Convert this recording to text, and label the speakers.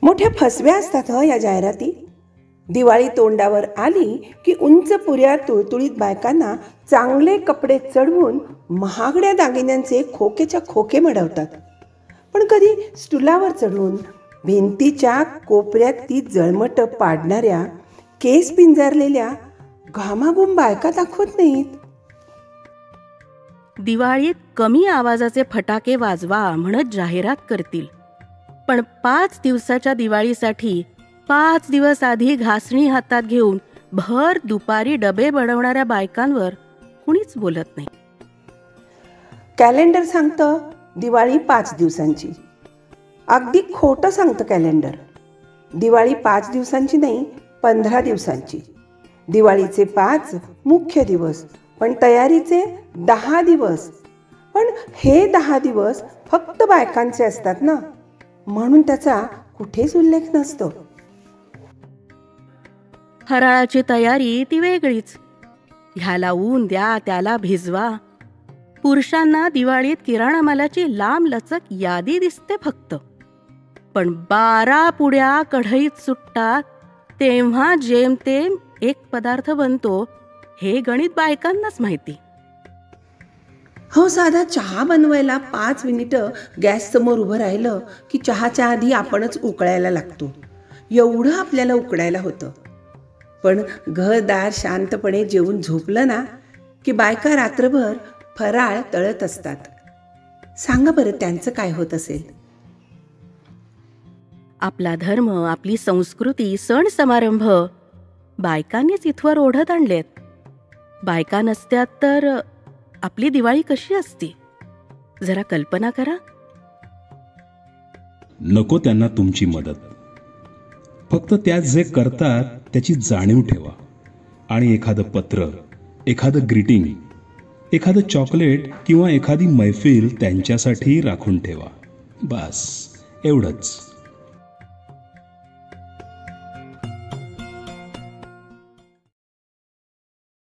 Speaker 1: मोठ्या फसव्या असतात या जाहिराती. दिवाळी तोंडावर आली की उंच पुऱ्या तुळतुळीत बायकांना चांगले कपडे चढवून महागड्या दागिन्यांचे खोकेच्या खोके मडवतात. पण कधी स्टुलावर चढून भिंतीच्या कोपऱ्यात ती जळमट पाडणाऱ्या, केस पिंजारलेल्या घामाघूम बायका दाखवत नाहीत.
Speaker 2: दिवाळीत कमी आवाजाचे फटाके वाजवा म्हणत जाहिरात करतील, पण 5 दिवसाच्या दिवाळीसाठी 5 दिवस आधी घासणी हातात घेऊन भर दुपारी डबे बनवणाऱ्या बायकांवर कुणीच बोलत नाही.
Speaker 1: कॅलेंडर सांगतं दिवाळी 5 दिवसांची. अगदी खोटं सांगतं कॅलेंडर. दिवाळी 5 दिवसांची नाही, 15 दिवसांची. दिवाळीचे 5 मुख्य दिवस, पण तयारीचे 10 दिवस. पण हे 10 दिवस फक्त बायकांचे असतात ना, म्हणून त्याचा कुठेच उल्लेख नसतो.
Speaker 2: फराळाची तयारी ती वेगळीच. ह्याला ऊन द्या, त्याला भिजवा. पुरुषांना दिवाळीत किराणा मालाची लांब लचक यादी दिसते फक्त. पण 12 पुड्या कढईत सुटतात तेव्हा जेमतेम एक पदार्थ बनतो हे गणित बायकांनाच माहिती.
Speaker 1: हो, साधा चहा बनवायला 5 मिनिटं गॅस समोर उभं राहिलं की चहाच्या आधी आपणच उकळायला लागतो. एवढं आपल्याला उकडायला होतं. पण घरदार शांतपणे जेवून झोपलं ना की बायका रात्रभर फराळ तळत असतात. सांगा बरं त्यांचं काय होत असेल.
Speaker 2: आपला धर्म, आपली संस्कृती, सण समारंभ बायकांनीच इथवर ओढत आणलेत. बायका नसत्यात तर आपली दिवाळी कशी असती जरा कल्पना करा.
Speaker 3: नको त्यांना तुमची मदत. फक्त त्या जे करतात त्याची जाणीव ठेवा. आणि एखादं पत्र, एखादं ग्रीटिंग, एखादं चॉकलेट किंवा एखादी मैफिल त्यांच्यासाठी राखून ठेवा. बस एवढंच.